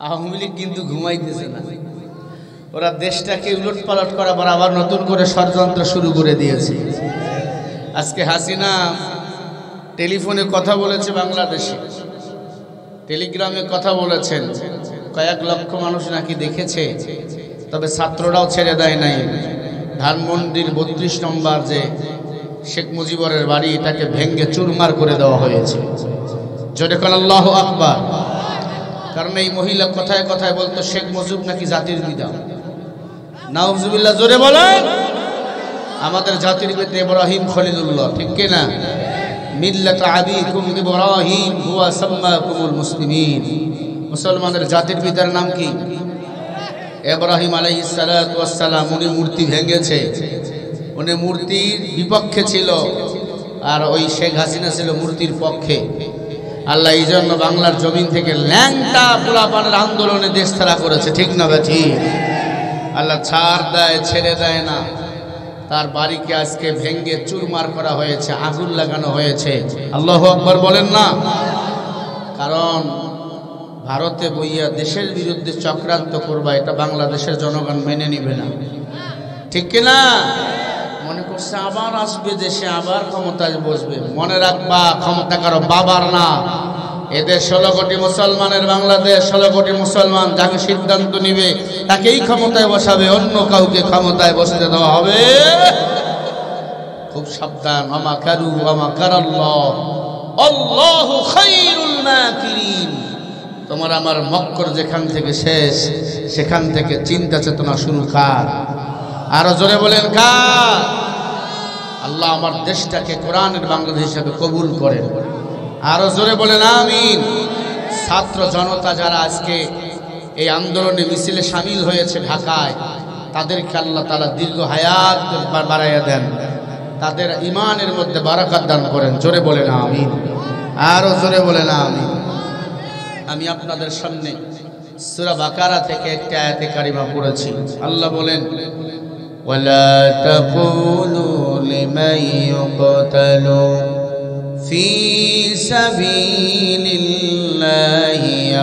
আওয়ামী লীগ কিন্তু ঘুমাইতেছে না, ওরা দেশটাকে উলটপালট করা আবার নতুন করে ষড়যন্ত্র শুরু করে দিয়েছে। আজকে হাসিনা টেলিফোনে কথা বলেছে, বাংলাদেশে টেলিগ্রামে কথা বলেছেন, কয়েক লক্ষ মানুষ নাকি দেখেছে, তবে ছাত্ররাও ছেড়ে দেয় নাই। ধানমন্ডির ৩২ নম্বর যে শেখ মুজিবরের বাড়ি, এটাকে ভেঙ্গে চুরমার করে দেওয়া হয়েছে। জোরে কোন আল্লাহু আকবার। কারণ এই মহিলা কথায় কথায় বলতো শেখ মুজিব নাকি জাতির পিতা। নাউজুবিল্লাহ, জোরে বলেন। আমাদের জাতির পিতা ইব্রাহিম খলিলুল্লাহ, ঠিক কি না? মিল্লাত আবিকুম ইব্রাহিম হুয়া সাম্মাকুমুল মুসলিমিন। মুসলমানদের জাতির পিতার নাম কি? ইব্রাহিম আলাইহিস সালাতু ওয়াস সালাম। উনি মূর্তি ভেঙেছে, উনি মূর্তির বিপক্ষে ছিল, আর ওই শেখ হাসিনা ছিল মূর্তির পক্ষে। আল্লাহ এই জন্য বাংলার জমিন থেকে ল্যাংটা পোলাপানের আন্দোলনে দেশ ছাড়া করেছে, ঠিক না বেঠি? আল্লাহ ছাড় দেয়, ছেড়ে দেয় না। তার বাড়িকে আজকে ভেঙ্গে চুরমার করা হয়েছে, আগুন লাগানো হয়েছে। আল্লাহু আকবার বলেন না? কারণ ভারতে বইয়া দেশের বিরুদ্ধে চক্রান্ত করবা, এটা বাংলাদেশের জনগণ মেনে নিবে না, ঠিক কিনা? মনে করছে আবার আসবে দেশে, আবার ক্ষমতায় বসবে। মনে রাখবা, ক্ষমতা কারো বাবার না। এদের 16 কোটি মুসলমানের বাংলাদেশ, 16 কোটি মুসলমান যাকে সিদ্ধান্ত নিবে তাকেই ক্ষমতায় বসাবে, অন্য কাউকে ক্ষমতায় বসতে দেওয়া হবে। খুব সাবধান। ওয়া কারু ওয়া কারাল্লাহ, আল্লাহু খায়রুল মাকিরিন। তোমার আমার মক্কর যেখান থেকে শেষ, সেখান থেকে চিন্তা চেতনা শুরু। কার? আরো জোরে বলেন কার? আল্লাহ আমার দেশটাকে কোরআনের বাংলাদেশ হিসেবে কবুল করেন। আরো জোরে বলেন আমিন। ছাত্র জনতা যারা আজকে এই আন্দোলনে মিছিলে শামিল হয়েছে ঢাকায়, তাদেরকে আল্লাহ তাআলা দীর্ঘ হায়াত বাড়াইয়া দেন, তাদের ঈমানের মধ্যে বারাকাত দান করেন। জোরে বলেন আমিন। আরো জোরে বলেন আমিন। আমি আপনাদের সামনে সূরা বাকারা থেকে একটা আয়াতে কারিমা পড়েছি। আল্লাহ বলেন, ওয়ালা তাকুলু লিমান ইউকতালু ফি সাবিলিল্লাহি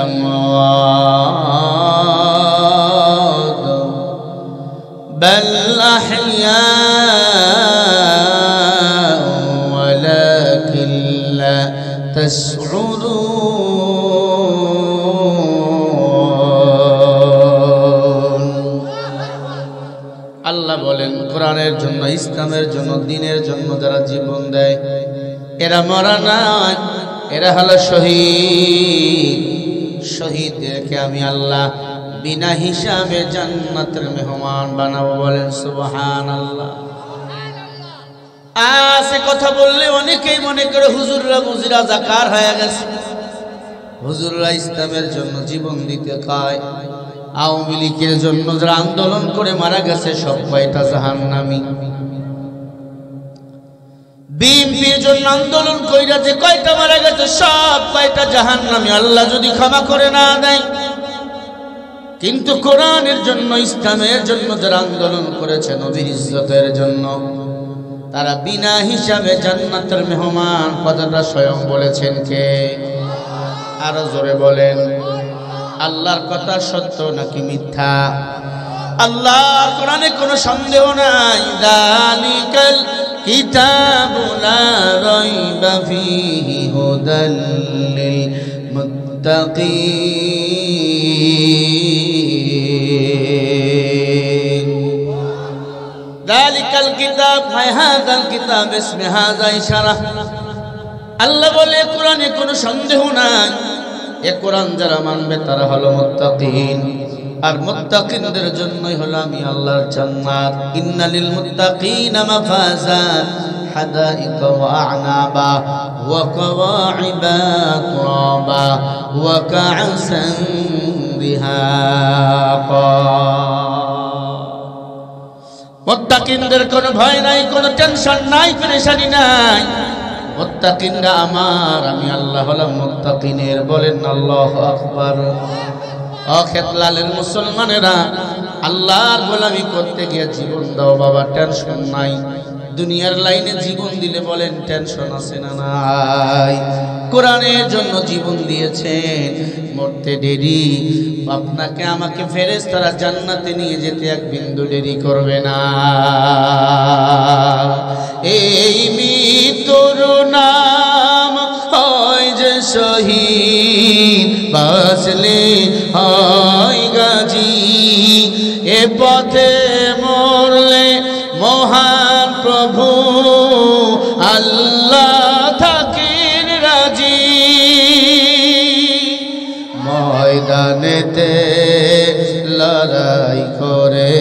আমওয়াত বাল আহইয়াউ ওয়ালাকিন লা তাশউরুন। আল্লাহ বলেন, কোরআনের জন্য, ইসলামের জন্য, দ্বীনের জন্য যারা জীবন দেয় এরা মরা নয়, এরা হলো শহীদ। শহীদদেরকে আমি আল্লাহ বিনা হিসাবে জান্নাতের মেহমান বানাবো। বলেন সুবহানাল্লাহ। আজ কথা বললে অনেকেই মনে করে হুজুররা বুঝি রাজাকার হয়ে গেছে। হুজুররা ইসলামের জন্য জীবন দিতে কয়, আওয়ামী লীগের জন্য যারা আন্দোলন করে মারা গেছে সব কয়টা জাহান্নামী। বিএনপির জন্য আন্দোলন কইরা যে কয়টা মারা গেছে সব কয়টা জাহান্নামী, আল্লাহ যদি ক্ষমা করে না দেয়। কিন্তু কোরআনের জন্য, ইসলামের জন্য যারা আন্দোলন করেছে, নবীর ইজ্জতের জন্য, তারা বিনা হিসাবে জান্নাতের মেহমান। কথাটা স্বয়ং বলেছেন কে? আরো জোরে বলেন। আল্লাহর কথা সত্য নাকি মিথ্যা? আল্লাহর কোরআনে কোনো সন্দেহ নাই। যালিকাল কিতাবু লা রাইবা ফীহি হুদাল লিল মুত্তাকিন। যালিকাল কিতাব, হাযাল কিতাব ইসমে হাযা ইশারা। আল্লাহ বলে কোরআনে কোনো সন্দেহ নাই, এ কোরআন যারা মানবে তারা হলো মুত্তাকিন, আর মুত্তাকিনদের জন্যই হলো আমি আল্লাহর জান্নাত। ইন্নালিল মুত্তাকিনা মাফাজা হাদাইকা ওয়া আ'নাবা ওয়া কাওয়াইবা তুরাবা ওয়া কা'সান দিহাকা। মুত্তাকিনদের কোনো ভয় নাই, কোনো টেনশন নাই, পেরেশানি নাই। মুত্তাকিনরা আমার, আমি আল্লাহ হলাম মুত্তাকিনের। বলেন আল্লাহু আকবার। খেতলালের মুসলমানেরা, আল্লাহর গোলামি করতে গিয়ে জীবন দাও বাবা, টেনশন নাই। দুনিয়ার লাইনে জীবন দিলে বলেন টেনশন আছে না নাই? কোরআনের জন্য জীবন দিয়েছেন, মরতে দেরি, আপনাকে আমাকে ফেরেশতারা জান্নাতে নিয়ে যেতে এক বিন্দু দেরি করবে না। এই মৃত্যুর নাম হয় যে শহীদ, বাঁচলে হয় গাজী। এ পথে মরলে মহান প্রভু আল্লাহ থাকেন রাজি। ময়দানেতে লড়াই করে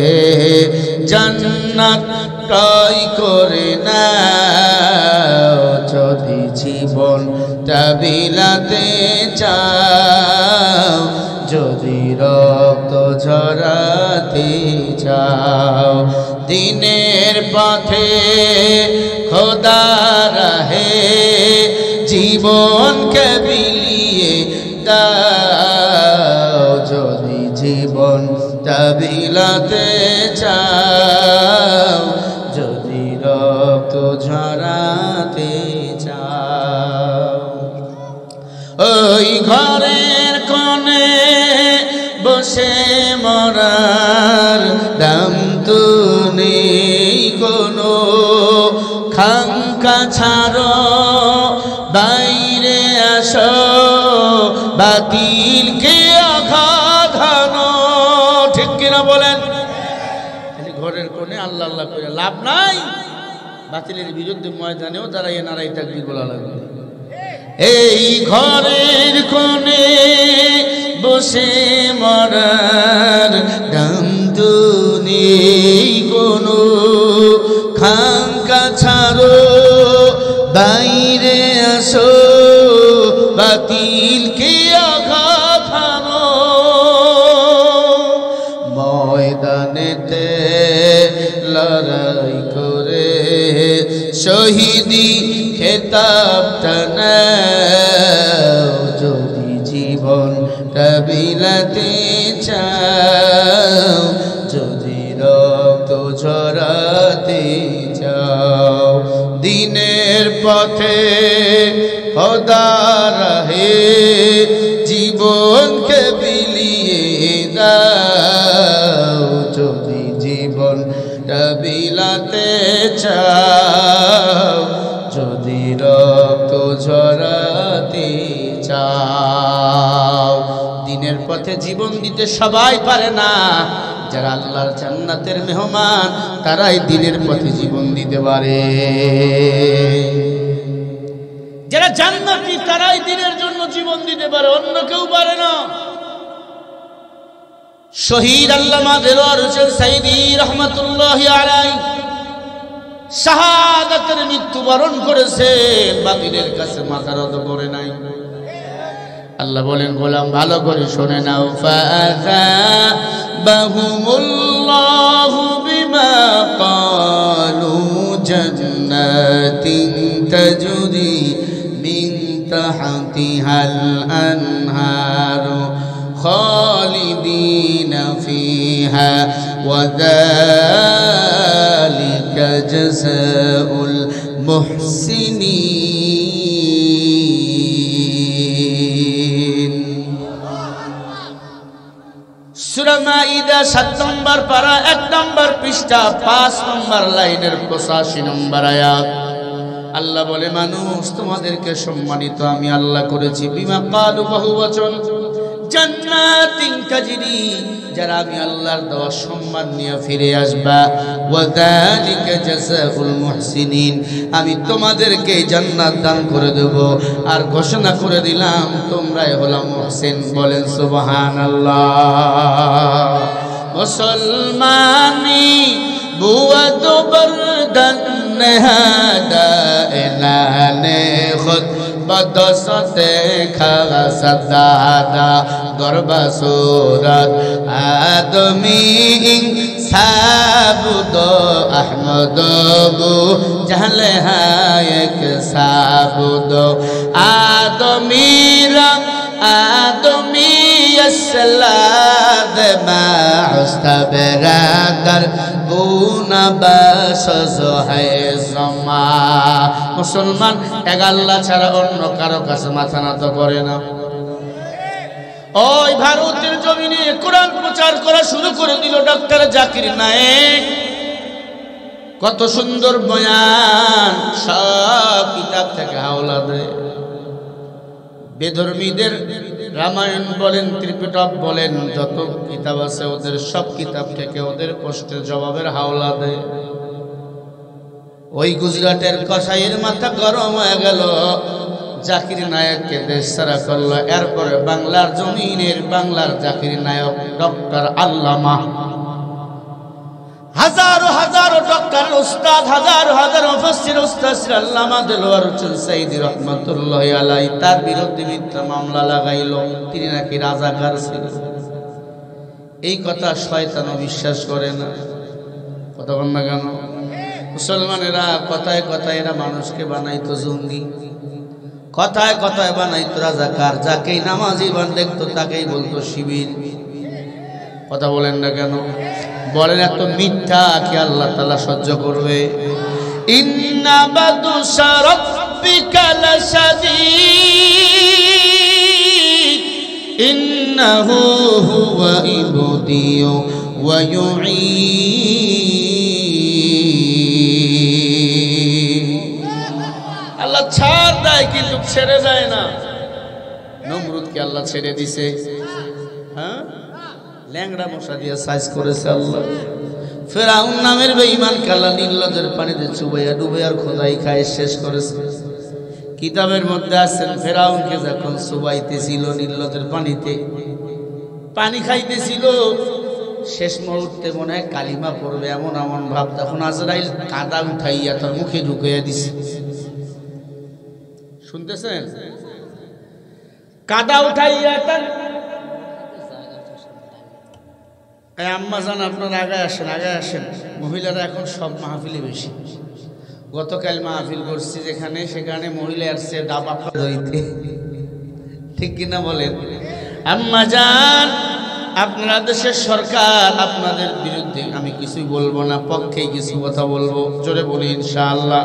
জান্নাত ক্রয় করে নাও, যদি জীবনটা বিলাতে চাও, যদি রক্ত ঝরাতে চাও, দিনের পথে খোদা রাহে জীবনকে বিলিয়ে দাও, যদি জীবনটা বিলাতে চাও, যদি রক্ত ঝরাতে চাও। ওই ঘরের কোণে বসে মরার দাম তো নেই কোনো, খাঙ্কা ছাড়ো বাইরে আসো, বাতিলকে আঘাত হানো। ঠিক কিনা বলেন? ঘরের কোণে আল্লাহ আল্লাহ করে লাভ নাই, বাতিলের বিরুদ্ধে ময়দানেও দাঁড়াইয়ে নারাই তাকবীর বলা লাগবে। এই ঘরের কোণে বসে মরার দাম তো নেই কোনো, খাঙ্কা ছাড়ো বাইরে আসো, বাতিলকে আঘাত হানো। ময়দানেতে লড়াই করে শহীদি খেতাবটা নাও, যদি জীবনটা বিলাতে চাও, যদি রক্ত ঝরাতে চাও, দিনের পথে খোদা রাহে জীবনকে বিলিয়ে দাও, যদি জীবনটা বিলাতে চাও, যদি রক্ত ঝরাতে চাও। দিনের পথে জীবন দিতে সবাই পারে না, যারা আল্লাহর জান্নাতের মেহমান তারাই দিনের পথে জীবন দিতে পারে। যারা জান্নাতি তারাই দিনের জন্য জীবন দিতে পারে, অন্য কেউ পারে না। শহীদ আল্লামা দেলোয়ার হোসেন সাইদি রহমাতুল্লাহি আলাইহি শাহাদাতের মৃত্যুবরণ করেছেন, বাতিলের কাছে মাথা নত করে নাই। আল্লাহ বলেন গোলাম ভালো করে শুনে নাও, ফাযাবাহুমুল্লাহু বিমা ক্বালু জান্নাতিন তাজরি মিন তাহতিহাল আনহারু খালিদিনা ফিহা ওয়া যালিকা জাযাউল মুহসিনিন। সূরা মাইদা 7 নম্বর পারা 1 নম্বর পৃষ্ঠা 5 নম্বর লাইনের 85 নম্বর আয়াত। আল্লাহ বলে মানুষ তোমাদেরকে সম্মানিত আমি আল্লাহ করেছি, বিমা ক্বালু বহুবচন, জান্নাতিন তাজরি, যারা আমি আল্লাহর দেওয়া সম্মান নিয়ে ফিরে আসবা, ওয়া যালিকা জাযাউল মুহসিনিন, আমি তোমাদেরকে জান্নাত দান করে দেব। আর ঘোষণা করে দিলাম তোমরাই হলো মুহসিন। বলেন সুবহানাল্লাহ। মুসলমানি বুয়াদ বরদান নেহাদা এলানে খুদ বদসতে খাসাদাদা গরবা সুরত আদমি সাবুদ আহমদ বু জাহলে হায়ক সাবুদ আদমিরা আদমি السلاد ما استبرادر গুনা বাসজ হয় জমা মুসলমান এক আল্লাহ ছাড়া অন্য কারো কাছে মাথা নত করে না ওই ভারতের জমিনে কোরআন প্রচার করা শুরু করে দিল ডক্টর জাকির নায়েক কত সুন্দর বয়ান সব কিতাব থেকে হাওলা দেয় বেধর্মীদের রামায়ণ বলেন ত্রিপিটক বলেন যত কিতাব আছে ওদের সব কিতাব থেকে ওদের প্রশ্নের জবাবের হাওলা দেয় ওই গুজরাটের কসাইয়ের মাথা গরম হয়ে গেল জাকির নায়েককে দেশ ছাড়া করলো এরপরে বাংলার জমিনের বাংলার জাকির নায়ক ডক্টর আল্লামা হাজারো হাজারো ডক্টর উস্তাদ হাজারো হাজারো মুফাসসির উস্তাদ আল্লামা দেলোয়ার হোসেন সাইদি রহমাতুল্লাহি আলাইহি তার বিরুদ্ধে মিথ্যা মামলা লাগাইল তিনি নাকি রাজাকার ছিল এই কথা শয়তানও বিশ্বাস করে না কথা বল না কেন মুসলমানেরা কথায় কথায় এরা মানুষকে বানাইতো জঙ্গি কথায় কথায় বানাইতো রাজাকার যাকেই নামাজি বান দেখতো তাকেই বলতো শিবির কথা বলেন না কেন বলেন এত মিথ্যা কি আল্লাহ তাআলা সহ্য করবে ইন্না বাদুশা রাব্বিকা লাশাদীদ ইন্নাহু হুয়া ইবদিউ ওয়া ইউঈদ আল্লাহ ছাড় দেয় কিন্তু ছেড়ে দেয় না নমরুদকে আল্লাহ ছেড়ে দিছে হ্যাঁ ল্যাংড়া মশা দিয়ে সাইজ করেছে আল্লাহ ফেরাউন নামের বেঈমান কালা নীলনদের পানিতে চুবাইয়া ডুবাইয়ার খোদাই খায় শেষ করেছে কিতাবের মধ্যে আছেন ফেরাউনকে যখন চুবাইতেছিল নীলনদের পানিতে পানি খাইতেছিল শেষ মুহূর্তে মনে হয় কালিমা পড়বে এমন এমন ভাব তখন আজরাইল কাদা উঠাইয়া তার মুখে ঢুকাইয়া দিছে শুনতেছেন কাদা উঠাইয়া তার আম্মা জান আপনারা আগে আসেন মহিলারা এখন সব মাহফিলে বেশি গতকাল মাহফিল করছি যেখানে সেখানে মহিলা আসছে ডাবা হইতে ঠিক কিনা বলেন আম্মা জান আপনারা দেশের সরকার আপনাদের বিরুদ্ধে আমি কিছুই বলবো না পক্ষে কিছু কথা বলবো জোরে বলি ইনশাআল্লাহ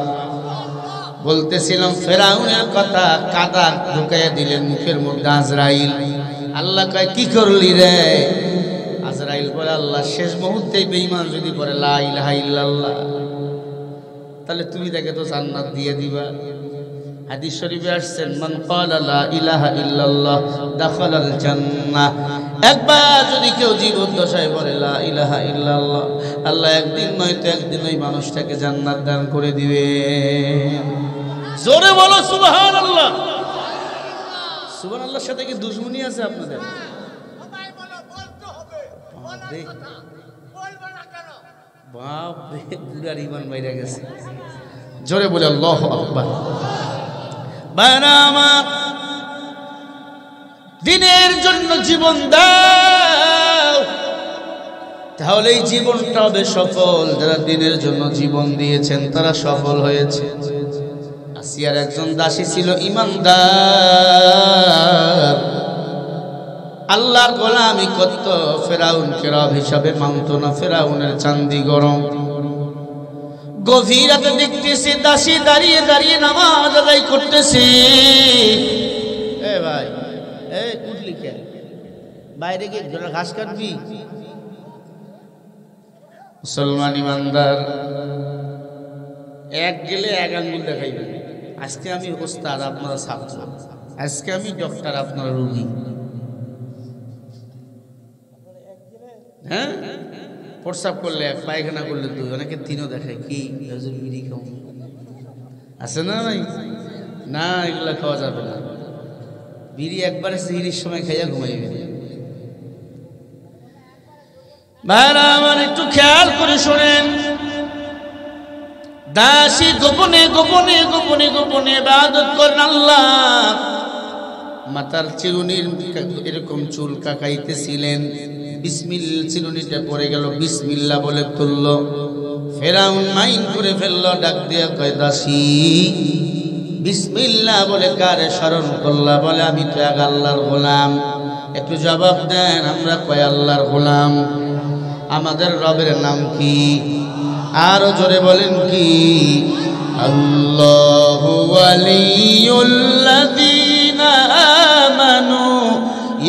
বলতেছিলাম ফেরাউনের কথা কাদা ঢুকাইয়া দিলেন মুখের মধ্যে আজরাইল আল্লাহ কয় কি করলি রে আজরাইল বলে আল্লাহ শেষ মুহূর্তে বেঈমান যদি বলে লা ইলাহা ইল্লাল্লাহ তাহলে তুমি তাকে তো জান্নাত দিয়ে দিবা হাদিস শরীফে আসছেন মান ক্বালা লা ইলাহা ইল্লাল্লাহ দাখালাল জান্নাহ একবার যদি কেউ জীবদ্দশায় বলে লা ইলাহা ইল্লাল্লাহ আল্লাহ একদিন নয়তো একদিন ওই মানুষটাকে জান্নাত দান করে দিবে জোরে বলো সুবহানাল্লাহ সুবহানাল্লাহর সাথে কি দুশমনি আছে আপনাদের বাপ রে পুরার ঈমান বাইরে গেছে জোরে বলে আল্লাহু আকবার বানামাত দিনের জন্য জীবন দাও তাহলে এই জীবনটা হবে সফল যারা দিনের জন্য জীবন দিয়েছেন তারা সফল হয়েছে আসিয়ার একজন দাসী ছিল ঈমানদার আল্লাহর গোলামি করত ফেরাউনকে রব হিসাবে মানত না ফেরাউনের চান্দি গরম গভীর রাতে দেখতেছে দাসী দাঁড়িয়ে দাঁড়িয়ে নামাজ আদায় করতেছে এ ভাই এ কুটলি কে বাইরে গিয়ে ঘাস কাটবি মুসলমান ইমানদার এক গেলে এক আঙ্গুল দেখাইবে আজকে আমি ওস্তাদ আপনারা ছাত্র আজকে আমি ডক্টর আপনারা রোগী হ্যাঁ প্রস্রাব করলে এক পায়খানা করলে দুই অনেকে তিনও দেখায় কি বিড়ি খাও আছে না ভাই না এগুলা খাওয়া যাবে না বিড়ি একবারে সিহিরির সময় খাইয়া ঘুমাইবে ভাইরা আমার একটু খেয়াল করে শোনেন দাসী গোপনে গোপনে গোপনে গোপনে ইবাদত করেন আল্লাহ মাথার চিরুনির এরকম চুল কাকাইতেছিলেন বিসমিল্লাহ চিরুনিটা পড়ে গেল বিসমিল্লাহ বলে তুলল ফেরাউন মাইন করে ফেললো ডাক দিয়া কয় দাসী বিসমিল্লাহ বলে কারে স্মরণ করলা বলে আমি তো এক আল্লাহর গোলাম একটু জবাব দেন, আমরা কয় আল্লাহর গোলাম। আমাদের রবের নাম কি? আরো জোরে বলেন কি? আল্লাহু ওয়ালিয়ুল্লাযীনা আমানু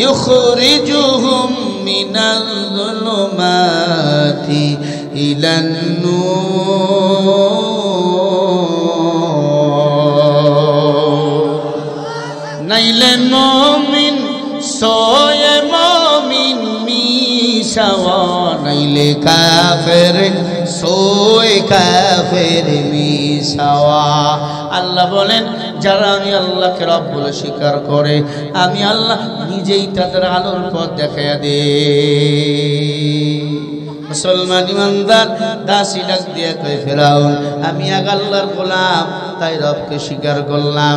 ইখরিজুহুম মিনাল যুলুমাতি ইলান নূর। নাইলে মুমিন সোয়ে মুমিন মিশাওয়া, নাইলে কাফের সোয়ে কাফের মিশাওয়া। আল্লাহ বলেন, যারা আমি আল্লাহকে রব বলে স্বীকার করে, আমি আল্লাহ নিজেই তাদের আলোর পথ দেখাইয়া দে। মুসলমান ইমানদার দাসী ডাক দিয়ে কয়, ফেরাউন আমি আগ আল্লাহর গোলাম, তাই রবকে স্বীকার করলাম।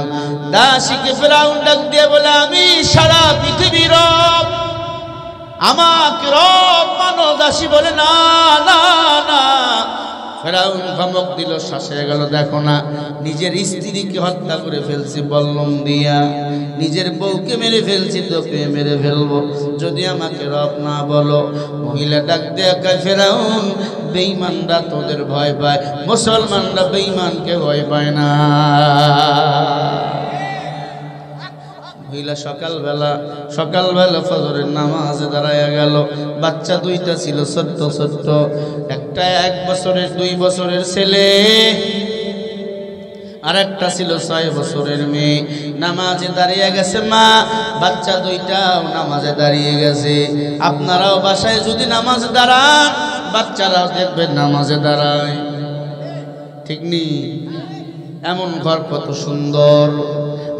দাসীকে ফেরাউন ডাক দিয়ে বলে, আমি সারা পৃথিবীর রব, আমাকে রব মানো। দাসী বলে, না না না। ফেরাউন ধমক দিল, শ্বাসে গেল, দেখো না নিজের স্ত্রীকে হত্যা করে ফেলছি বল্লম দিয়া, নিজের বউকে মেরে ফেলছি, তোকে মেরে ফেলবো যদি আমাকে রব না বলো। মহিলা ডাক দেখা, ফেরাউন বেঈমানরা তোদের ভয় পায়, মুসলমানরা বেঈমানকে ভয় পায় না। মহিলা সকালবেলা ফজরের নামাজে দাঁড়ায়া গেল। বাচ্চা দুইটা ছিল ছোট্ট ছোট্ট, একটা 1 বছরের 2 বছরের ছেলে, আর একটা ছিল 6 বছরের মেয়ে। নামাজে দাঁড়িয়ে গেছে মা, বাচ্চা দুইটাও নামাজে দাঁড়িয়ে গেছে। আপনারাও বাসায় যদি নামাজে দাঁড়ান, বাচ্চারাও দেখবেন নামাজে দাঁড়ায়, ঠিক নেই? এমন ঘর কত সুন্দর।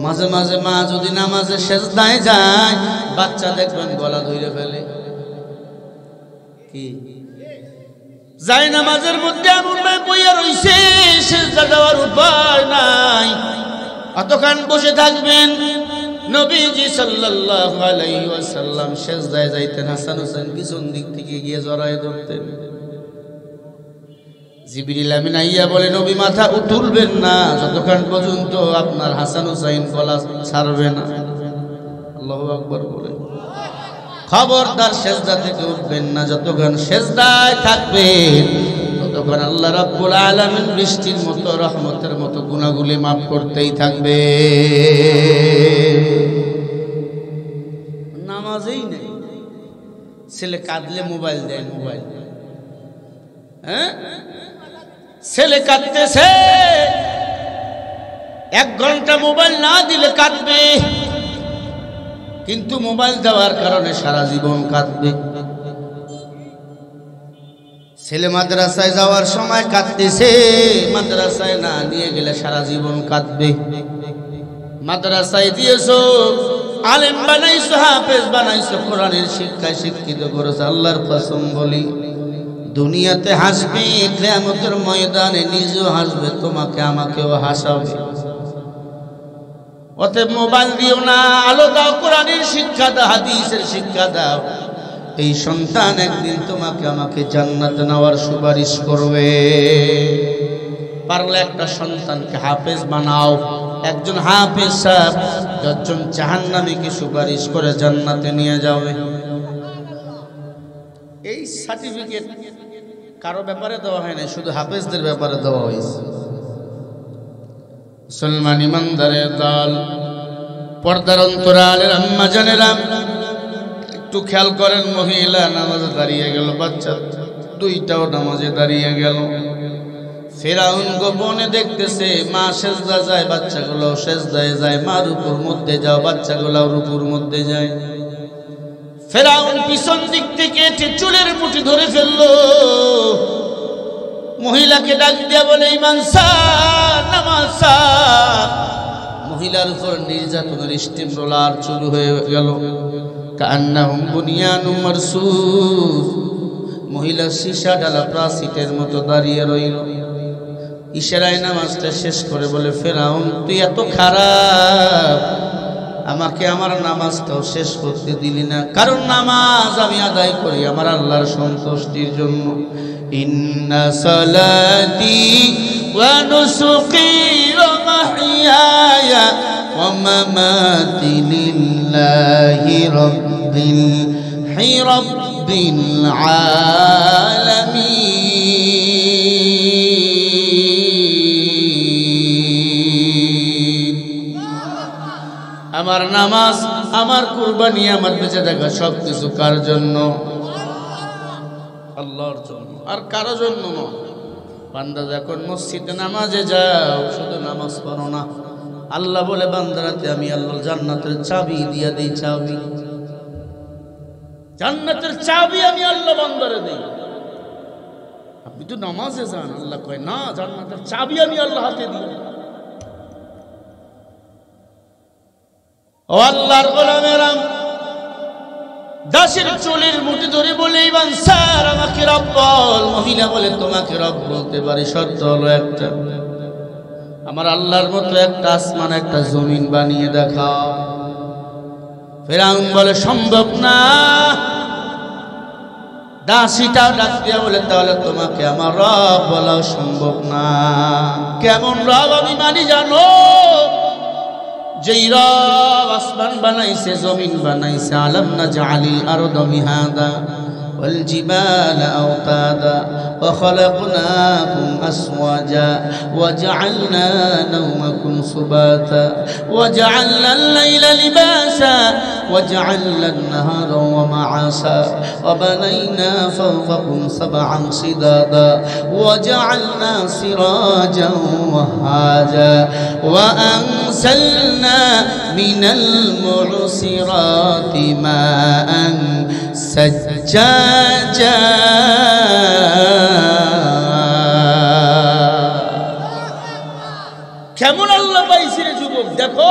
মাঝে মাঝে মা যদি নামাজে সেজদায় যায়, বাচ্চা দেখবেন গলা ধরে ফেলে। কি যায় নামাজের মধ্যে এমন ভাবে বইয়া রইছে, সেজদা দেওয়ার উপায় নাই, অতক্ষণ বসে থাকবেন। নবীজি সাল্লাল্লাহু আলাইহি ওয়াসাল্লাম সেজদায় যাইতেন, হাসান হোসেন পিছন দিক থেকে গিয়ে জড়ায় ধরতেন। জিবরিল আমিন আইয়া বলে, নবী মাথা তুলবেন না যতক্ষণ পর্যন্ত আপনার হাসান হুসাইন গলা ছাড়বে না। আল্লাহু আকবার বলে, খবরদার সেজদা থেকে উঠবেন না, যতক্ষণ সেজদায় থাকবেন ততক্ষণ আল্লাহ রাব্বুল আলামিন বৃষ্টির মতো রহমতের মতো গুনাহগুলি মাফ করতেই থাকবে। নামাজেই নেই, ছেলে কাঁদলে মোবাইল দেয়, মোবাইল, হ্যাঁ ছেলে কাঁদতেছে, 1 ঘন্টা মোবাইল না দিলে কাঁদবে, কিন্তু মোবাইল দেওয়ার কারণে সারা জীবন কাঁদবে। ছেলে মাদ্রাসায় যাওয়ার সময় কাঁদতেছে, মাদ্রাসায় না নিয়ে গেলে সারা জীবন কাঁদবে। মাদ্রাসায় দিয়েছো, আলেম বানাইছো, হাফেজ বানাইছো, কোরআনের শিক্ষায় শিক্ষিত করেছো, আল্লাহর কসম বলি দুনিয়াতে হাসবে, কিয়ামতের ময়দানে নিজেও হাসবে, তোমাকে আমাকেও হাসাবে। অতএব মোবাইল দিও না, আলো দাও, কোরআনের শিক্ষা দাও, হাদিসের শিক্ষা দাও। এই সন্তান একদিন তোমাকে আমাকে জান্নাতে নেওয়ার সুপারিশ করবে। পারলে একটা সন্তানকে হাফেজ বানাও। একজন হাফেজ সাহেব 10 জন জাহান্নামীকে সুপারিশ করে জান্নাতে নিয়ে যাবে। এই সার্টিফিকেট কারো ব্যাপারে দেওয়া হয় না, শুধু হাফেজদের ব্যাপারে দেওয়া হয়েছে। মুসলমান ইমানদারের দল, পর্দার অন্তরালের আম্মা জানেরা একটু খেয়াল করেন। মহিলা নামাজে দাঁড়িয়ে গেল, বাচ্চা দুইটাও নামাজে দাঁড়িয়ে গেল। ফেরাউন গোপনে দেখতেছে, মা সেজদা যায়, বাচ্চাগুলো সেজদায় যায়, মা রুকুর মধ্যে যাও, বাচ্চাগুলো রুকুর মধ্যে যায়। ফেরাউন পিছন দিক থেকে চুলের মুঠি ধরে ফেললো, মহিলাকে ডাক দিয়া বলে, ইমান সার, নামাজ সার। মহিলার উপর নির্যাতনের স্টিম রোলার শুরু হয়ে গেল। কান্নাহুম বুনিয়ানুম মারসুস, মহিলা সীসা ডালা প্রাচীরের মতো দাঁড়িয়ে রইল। ইশারায় নামাজটা শেষ করে বলে, ফেরাউন তুই এত খারাপ, আমাকে আমার নামাজটাও শেষ করতে দিলি না। কারণ নামাজ আমি আদায় করি আমার আল্লাহর সন্তুষ্টির জন্য। ইন্না সালাতি ওয়া নুসুকি ওয়া মাহইয়ায়া ওয়া মামাতি লিল্লাহি রাব্বিল রব্বিল আলামিন। আমার নামাজ, আমার কুরবানি, আমার বেঁচে থাকা সবকিছু কার জন্য? আল্লাহর জন্য, আর কারো জন্য নয়। বান্দা যখন মসজিদে নামাজে যাও, শুধু নামাজ পড়ো না। আল্লাহ বলে বান্দারাতে আমি আল্লাহ জান্নাতের চাবি দিয়া দেই। চাবি, জান্নাতের চাবি আমি আল্লাহ বান্দারে দেই। আপনি তো নামাজে যান, আল্লাহ কয় না, জান্নাতের চাবি আমি আল্লাহ হাতে দিই। ও আল্লাহর গোলামেরা, দাসের চুলের মুঠি ধরে বলে, ইমান স্যার আমাকে রব বল। মহিলা বলে তোমাকে রব বলতে পারি, শর্ত হলো একটা, আমার আল্লাহর মতো একটা আসমান একটা জমিন বানিয়ে দেখাও। ফেরাউন বলে সম্ভব না। দাসীটাও ডাক দিয়া বলে তাহলে তোমাকে আমার রব বলাও সম্ভব না। কেমন রব আমি মানি জানো? যেই রব আসমান বানাইছে, জমিন বানাইছে। আলাম নাজআলিল আরদা মিহাদা ওয়াল জিবালা আওতাদা ওয়া খালাকনাকুম আসওয়াজা ওয়া জাআলনা নাওমাকুম সুবাতা ওয়া জাআলনা আল-লাইলা লিবাসা ওয়া জাআলনা আন-নাহারা ওয়া মা'আসা ওয়া বানাইনা ফাওকাকুম সাব'আন সিদাদা ওয়া জাআলনা সিরাজান ওয়াহাজা ওয়া আনসালনা মিনাল মু'সিরাতি মা'আন সাজ্জাজা। কেমন আল্লাহ পাইছে রে যুবক, দেখো।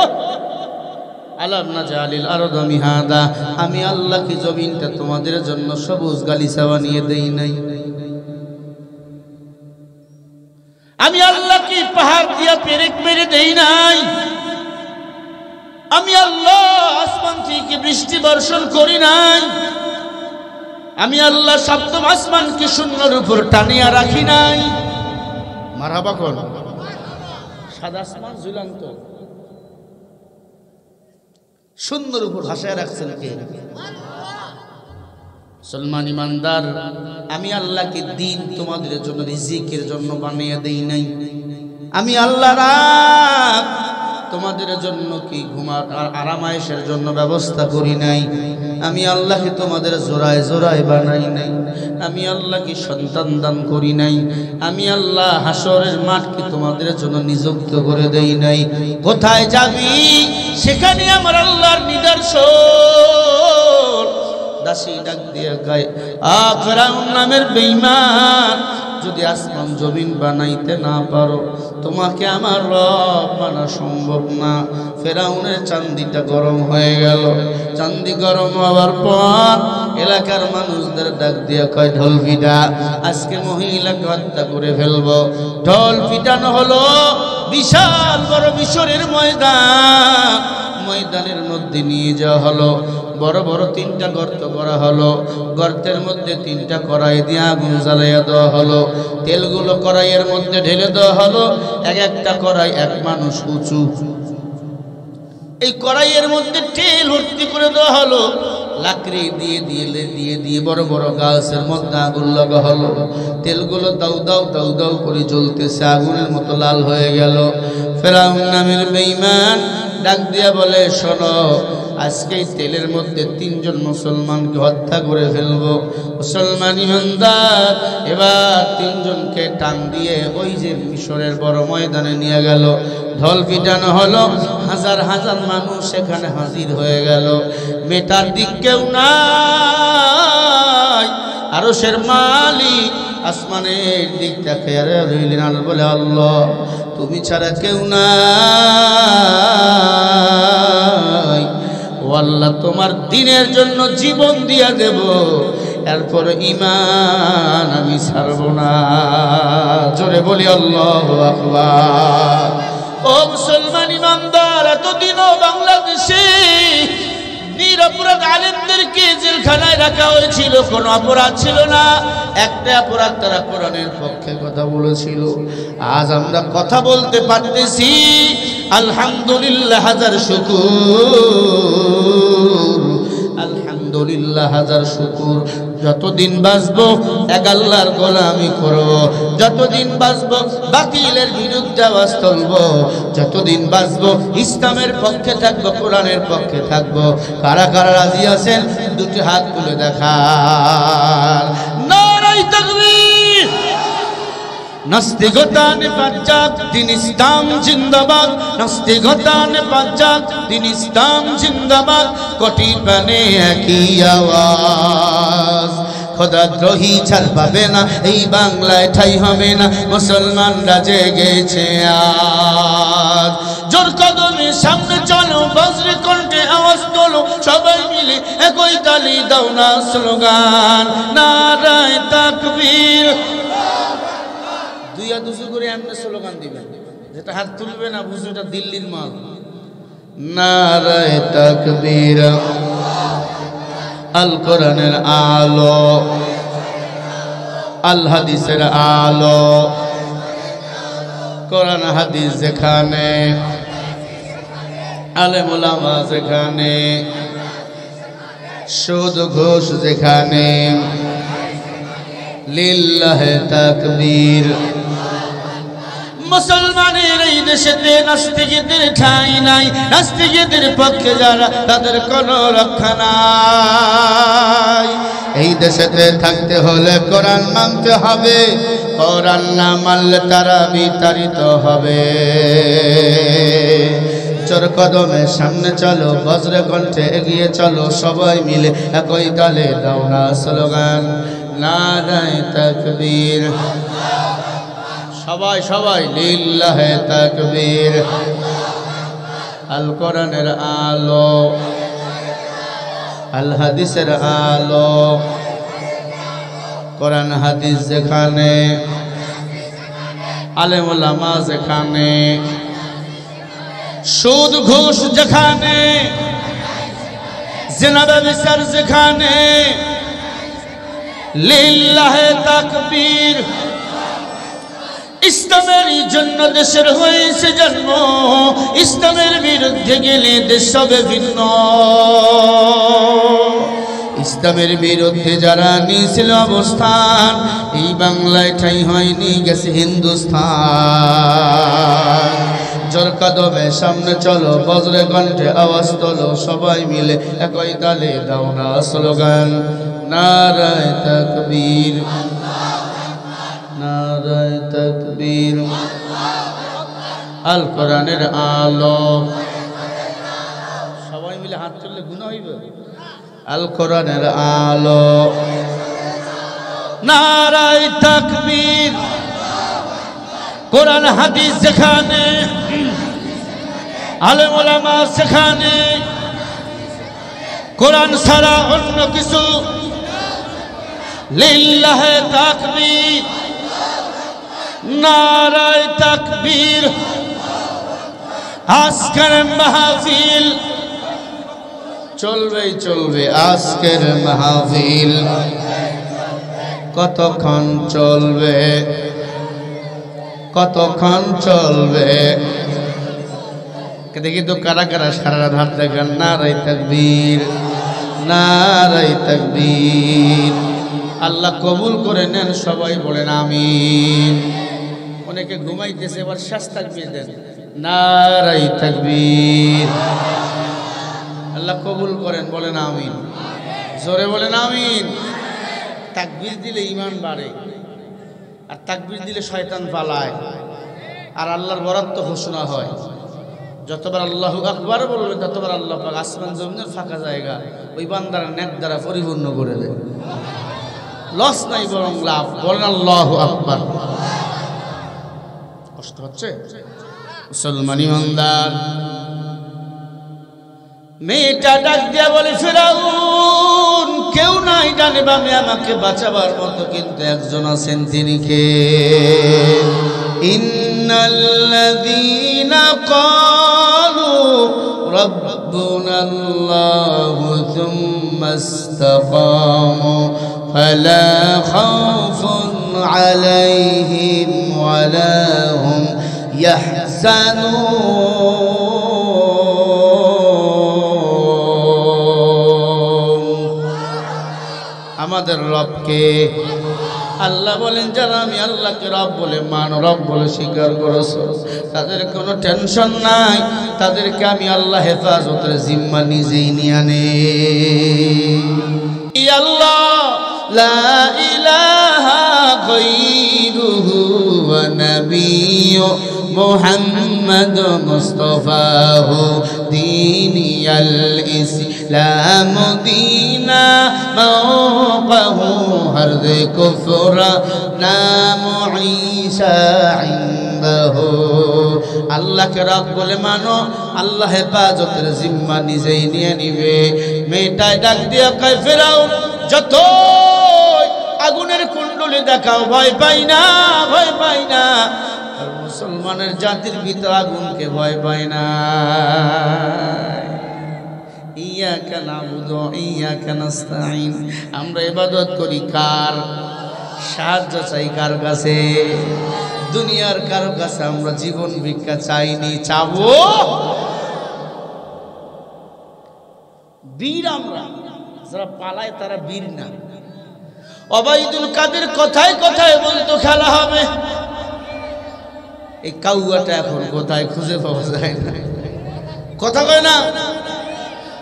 আলাম নাজআলিল আরদা মিহাদা, আমি আল্লাহ কি জমিনটা তোমাদের জন্য সবুজ গালিচা বানিয়ে দেই নাই? আমি আল্লাহ কি পাহাড় দিয়া পেরেক মেরে দেই নাই? আমি আল্লাহ আসমান থেকে বৃষ্টি বর্ষণ করি নাই? আমি আল্লাহ সপ্তম আসমানকে শূন্যের উপর টানিয়া রাখি নাই? মারহাবা কোন? সাদা আসমান ঝুলন্ত, শূন্যের উপর ভাসায় রাখছেন কে? মুসলমান ইমানদার, আমি আল্লাহকে দিন তোমাদের জন্য রিজিকের জন্য বানিয়ে দেই নাই? আমি আল্লাহ রাত তোমাদের জন্য কি ঘুমার আরামায়েশের জন্য ব্যবস্থা করি নাই? আমি আল্লাহকে তোমাদের জোড়ায় জোড়ায় বানাই নাই? আমি আল্লাহ কি সন্তান দান করি নাই? আমি আল্লাহ হাসরের মাঠকে তোমাদের জন্য নিযুক্ত করে দেই নাই? কোথায় যাবি সেখানে আমার আল্লাহর নিদর্শন। দাসী ডাক দিয়ে গায়, ফেরাউন নামের বেঈমান, যদি আসমান জমিন বানাইতে না পারো তোমাকে আমার রব মানা সম্ভব না। ফেরাউনের চান্দিটা গরম হয়ে গেল। চান্দি গরম হওয়ার পর এলাকার মানুষদের ডাক দিয়ে কয়, ঢোল পিটা, আজকে মহিলাকে হত্যা করে ফেলবো। ঢোল পিটানো হলো। বিশাল বড় মিশরের ময়দান, ময়দানের মধ্যে নিয়ে যাওয়া হলো। বড় বড় তিনটা গর্ত করা হলো। গর্তের মধ্যে তিনটা কড়াই দিয়ে আগুন জ্বালাইয়া দেওয়া হলো। তেলগুলো কড়াইয়ের মধ্যে ঢেলে দেওয়া হলো। এক একটা কড়াই এক মানুষ উঁচু। এই কড়াইয়ের মধ্যে তেল ভর্তি করে দেওয়া হলো। লাকড়ি দিয়ে দিয়ে দিয়ে দিয়ে বড় বড় গাছের মধ্যে আগুন লাগা হলো। তেলগুলো দাউ দাউ দাউ দাউ করে জ্বলতেছে, আগুনের মতো লাল হয়ে গেল। ফেরাউন নামের বেঈমান ডাক দিয়া বলে, শোনো, আজকে তেলের মধ্যে তিনজন মুসলমানকে হত্যা করে ফেলবো। মুসলমান ইমানদার এবার তিনজনকে টান দিয়ে ওই যে মিশরের বড় ময়দানে নিয়ে গেল। ঢোল পিটানো হলো। হাজার হাজার মানুষ সেখানে হাজির হয়ে গেল। মেটার দিক কেউ নাই। আরশের মালিক আসমানের দিক তাকিয়ে রইলেন আর বলে, আল্লাহ তুমি ছাড়া কেউ নাই। ও আল্লাহ, তোমার দিনের জন্য জীবন দিয়া দেব, এরপর ঈমান আমি ছাড়ব না। জোরে বলি আল্লাহু আকবার। ও মুসলমান ইমানদার, এতদিনও বাংলাদেশে নিরপরাধ আলেমদেরকে জেলখানায় রাখা হয়েছিল, কোনো অপরাধ ছিল না। একটা অপরাধ, তারা কোরআনের পক্ষে কথা বলেছিল। আজ আমরা কথা বলতে পারতেছি, আলহামদুলিল্লাহ, হাজার শুকর। আলহামদুলিল্লাহ হাজার শুকুর। যতদিন বাঁচবো এক আল্লাহর গোলামি করব, যতদিন বাঁচবো বাতিলের বিরুদ্ধে আওয়াজ তুলবো, যতদিন বাঁচবো ইসলামের পক্ষে থাকবো, কোরআনের পক্ষে থাকবো। কারা কারা রাজি আছেন দুটি হাত তুলে দেখান। নারায়ে তাকবীর। নাস্তিকতা নিপাত দিন ইসলাম জিন্দাবাদ, নাস্তিকতা নিপাত দিন ইসলাম জিন্দাবাদ। কোটি প্রাণে একই আওয়াজ, খোদাদ্রোহী ছাড় পাবে না এই বাংলায়, ঠাই হবে না মুসলমানরা জেগেছে আজ। জোর কদমে সামনে চলো, বজ্র কণ্ঠে আওয়াজ তোলো, সবাই মিলে একই তালি দাও না স্লোগান নারায়ে তাকবীর। দুই হাত উঁচু করে এমনি স্লোগান দিবেন, যেটা হাত তুলবে না বুঝবে এটা দিল্লির মাল। নারায়ে তাকবীর। আল কোরআনের আলো, আল হাদিসের আলো, কোরআন হাদিস যেখানে, আলেম ওলামা যেখানে, সুদ ঘুষ যেখানে, লিল্লাহে তাকবীর। মুসলমানের এই দেশেতে নাস্তিকদের ঠাঁই নাই, নাস্তিকদের পক্ষে যারা তাদের কোনো রক্ষা নাই। এই দেশেতে থাকতে হলে কোরআন মানতে হবে, কোরআন না মানলে তারা বিতাড়িত হবে। চোর কদমে সামনে চলো, বজ্র কণ্ঠে এগিয়ে চলো, সবাই মিলে একই তালে দাও না স্লোগান নারায়ে তাকবীর। সবাই সবাই লিল্লাহে তাকবীর। আল কোরআনের আলো, আল হাদিসের আলো, কোরআন হাদিস যেখানে, আলেম ওলামা যেখানে, সুদ ঘুষ যেখানে, জিনা ব্যভিচার যেখানে, লিল্লাহে তাকবীর। ইসলামের জন্য দেশের হয়েছে জন্ম, ইসলামের বিরুদ্ধে গেলে দেশ হবে ভিন্ন। ইসলামের বিরুদ্ধে যারা নিয়েছিল অবস্থান, এই বাংলায় ঠাঁই হয়নি, গেছে হিন্দুস্তান। জোর কদমে সামনে চলো, বজ্র কণ্ঠে আওয়াজ তোলো, সবাই মিলে একই তালে দাও না স্লোগান নারায়ে তাকবীর, নারায়ে তাকবীর। আল কোরআনের আলো, সবাই মিলে হাত তুললে গুনাহ হইবে। আল কোরআনের আলো, নারায়ে তাকবীর। কোরআন হাদিস যেখানে, আলেম ওলামা সেখানে, কোরআন ছাড়া অন্য কিছু, লিল্লাহে তাকবীর, নারায়ে তাকবীর। আজকের মাহফিল চলবে চলবে, আজকের মাহফিল কতক্ষণ চলবে, কতক্ষণ চলবে? দেখি তো কারা কারা সারা রাত হাত দেখান নারায়ে তাকবীর, নারায়ে তাকবীর। আল্লাহ কবুল করে নেন, সবাই বলেন আমিন। অনেকে ঘুমাইতেছে, এবার শেষ তাকবীর দেন নারায়ে তাকবীর। আল্লাহ কবুল করেন, বলেন আমিন, জোরে বলেন আমিন। তাকবীর দিলে ঈমান বাড়ে, আর তাকবীর দিলে শয়তান পালায়, আর আল্লাহর বরাদ্দ ঘোষণা হয়। যতবার আল্লাহু আকবার বলবে ততবার আল্লাহ পাক আসমান জমিনের ফাঁকা জায়গা ওই বান্দার নেক দ্বারা পরিপূর্ণ করে দেয়। লস নাই বরং লাভ। বলেন আল্লাহু আকবার। কষ্ট হচ্ছে মুসলমান ইমানদার। মেয়েটা ডাক দিয়া বলে, ফিরাউন কেউ নাই ডানে বামে আমাকে বাঁচাবার মতো, কিন্তু একজন আছেন, তিনি কে? ইন্নাল্লাযীনা ক্বালু রাব্বুনাল্লাহু সুম্মা ইসতাকামু ফালা খাউফুন আলাইহিম ওয়ালা হুম ইয়াহজানুন। আমাদের রবকে। আল্লাহ বলেন যারা আমি আল্লাহকে রব বলে মানো, রব বলে স্বীকার করেছো, তাদের কোনো টেনশন নাই, তাদেরকে আমি আল্লাহ হেফাজতের জিম্মা নিজেই নিয়ে নে। আল্লাহ লা ইলাহা গায়রুহু ওয়া নাবিয়্যু মুহাম্মদ মুস্তাফাহু দীনিয়াল ইসলাম দীনা মাওকাহু হরদ কুফরা নাম ঈসা ইনদাহু। আল্লাহকে রব বলে মানো, আল্লাহ হেফাজতের জিম্মা নিজেই নিয়ে নিবে। মেয়েটায় ডাক দিয়া কয় ফেরাউন যত আগুনের কুণ্ডলি দেখাও ভয় পাই না, ভয় পাই না। আর মুসলমানের জাতির ভিতর আগুনকে ভয় পায় না। ইয়াকা নাবুদু ইয়াকা নাস্তাঈন, আমরা ইবাদত করি কার? সাহায্য চাই কার কাছে? দুনিয়ার কারো কাছে আমরা জীবন ভিক্ষা চাইনি, চাবো? বীর আমরা, যারা পালায় তারা বীর না। ওবাইদুল কাদের কথায় কথায় বলতো খেলা হবে, এই কাউয়াটা এখন কোথায় খুঁজে পাওয়া যায় না, কথা কয় না।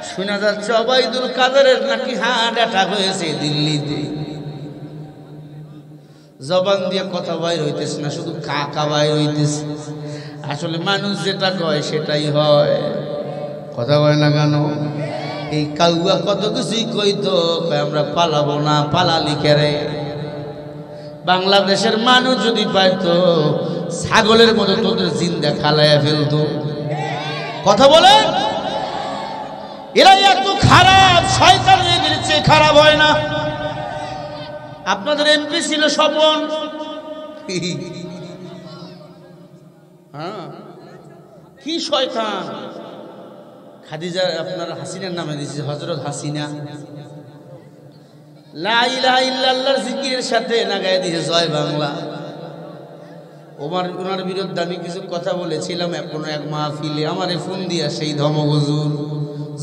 শোনা যাচ্ছে ওবাইদুল কাদেরের নাকি হার্ট অ্যাটাক হয়েছে দিল্লিতে। জবান দিয়ে কথা বাইর হইতেছে না, শুধু কাকা বাইর হইতেছে। আসলে মানুষ যেটা কয় সেটাই হয়, কথা কয় না কেন? এই কাউয়া কত কিছুই কইতো, আমরা পালাবো না, পালালি কেরে। বাংলাদেশের মানুষ যদি পাইতো ছাগলের মতো তোদের জিন্দা খালাইয়া ফেলতো, কথা বলেন। এরা এত খারাপ, শয়তানের চেয়ে খারাপ হয় না। আপনাদের এমপি ছিল স্বপন, হ্যাঁ কি শয়তান। খাদিজা আপনার হাসিনার নামে দিয়েছে, হযরত হাসিনা। লা ইলাহা ইল্লাল্লাহর জিকিরের সাথে লাগায় দিয়েছে জয় বাংলা। ওনার বিরুদ্ধে আমি কিছু কথা বলেছিলাম কোনো এক মাহফিলে, আমারে ফোন দিয়া সেই ধমক, হুজুর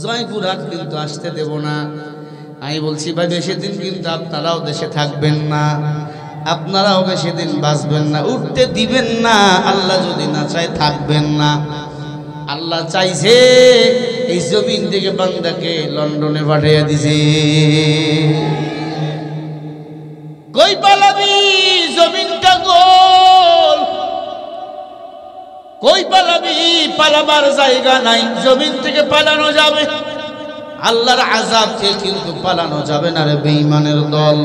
জয়পুরহাট কিন্তু আসতে দেব না। আমি বলছি ভাই বেশি দিন কিন্তু আপনারাও দেশে থাকবেন না, আপনারাও বেশি দিন বাঁচবেন না, উঠতে দিবেন না। আল্লাহ যদি না চায় থাকবেন না। আল্লাহ চাইছে এই জমিন থেকে বান্দাকে লন্ডনে পাঠিয়ে দিছে। কই পালাবি? জমিনটা গোল, কই পালাবি? পালাবার জায়গা নাই, জমিন থেকে পালানো যাবে, আল্লাহর আযাব থেকে কিন্তু পালানো যাবে না রে বেঈমানের দল।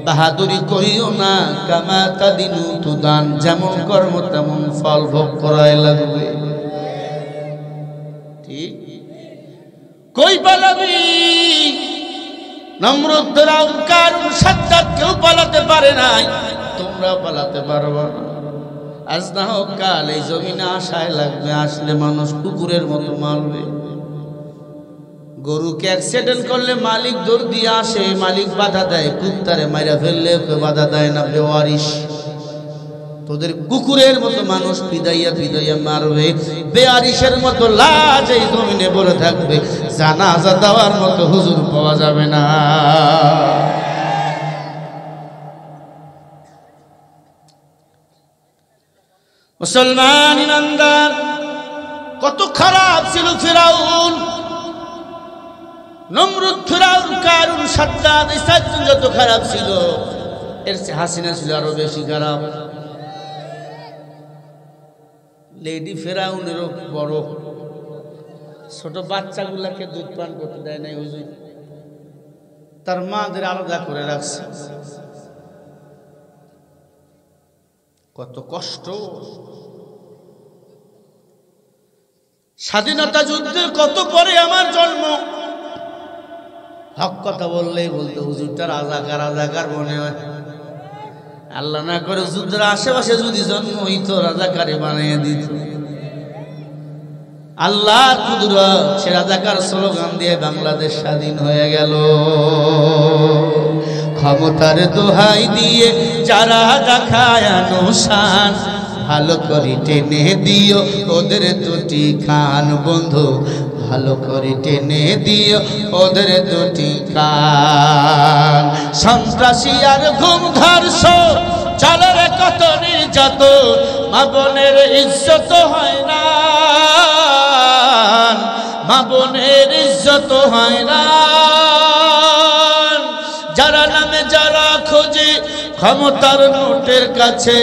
বাহাদুরি করিও না, কামা তাদিনু তুদান, যেমন কর্ম তেমন ফল ভোগ করাই লাগবে। ঠিক? কই পালাবি? নমরুদ, ফিরআউন, কারুন, সাদ্দাত কেউ পালাতে পারে নাই, তোমরা পালাতে পারবা না। আজ না হোক কাল এই জমিনে আশায় লাগবে, আসলে মানুষ কুকুরের মতো মারবে। গরুকে অ্যাক্সিডেন্ট করলে মালিক দৌড় দিয়ে আসে, মালিক বাধা দেয়, কুত্তারে মাইরা ফেললে কেউ বাধা দেয় না, বেওয়ারিশ। তোদের কুকুরের মতো মানুষ পিদাইয়া পিদাইয়া মারবে, বেয়ারিশের মতো লাশ এই জমিনে পড়ে থাকবে, জানাজা দেওয়ার মতো হুজুর পাওয়া যাবে না। মুসলমান ইমানদার, কত খারাপ ছিল ফিরআউন, নমরুদ, ফিরআউন, কারুন, সাদ্দাত, এই চারজন যত খারাপ ছিল, এর চেয়ে হাসিনা ছিল আরো বেশি খারাপ। লেডি ফেরাউনেরও বড়, ছোট বাচ্চাগুলাকে দুধ পান করতে দেয় নাই হুজুর, তার মাদের আলাদা করে রাখছে। কত কষ্ট। স্বাধীনতা যুদ্ধের কত পরে আমার জন্ম। হক কথা বললেই বলতো হুজুরটা রাজাকার রাজাকার মনে হয়। আল্লাহ না করে যুদ্ধের আশেপাশে যদি জন্ম হইতো রাজাকারে বানিয়ে দিত। আল্লাহ কুদরত, সে রাজাকার স্লোগান দিয়ে বাংলাদেশ স্বাধীন হয়ে গেল। ক্ষমতার দোহাই দিয়ে যারা দেখায় আনুশান, ভালো করে টেনে দিও ওদের দুটি খান বন্ধু, ভালো করে টেনে দিও ওদের দুটি কান। সন্ত্রাসী আর গুম ধর্ষণ চলে রে কত নির্যাতন, মা বোনের ইজ্জত হয় না, মা বোনের ইজ্জত হয় না। যারা নামে যারা খোঁজে ক্ষমতার নোটের কাছে,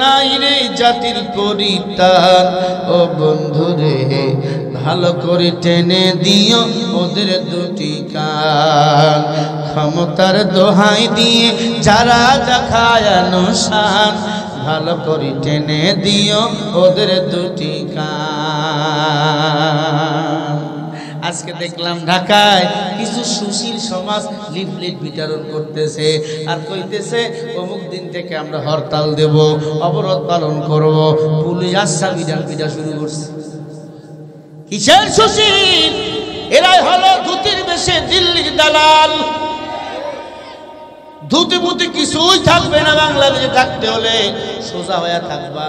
নাই রে জাতির পরিত্রাণ। ও বন্ধুরে ভালো করে টেনে দিও ওদের দুটি কান। ক্ষমতার দোহাই দিয়ে যারা দেখায় আনুশান, ভালো করে টেনে দিও ওদের দুটি কান। আজকে দেখলাম ঢাকায় কিছু সুশীল সমাজ লিফলেট বিতরণ করতেছে আর কইতেছে অমুক দিন থেকে আমরা হরতাল দেব, অবরোধ পালন করব। পুলিশ আচ্ছা বিধান পিটা শুরু করছে। কিসের সুশীল? এরাই হলো ধুতির বেশে দিল্লির দালাল। ধুতি বুতি কিছুই থাকবে না, বাংলাদেশে থাকতে হলে সোজা হয়ে থাকবা।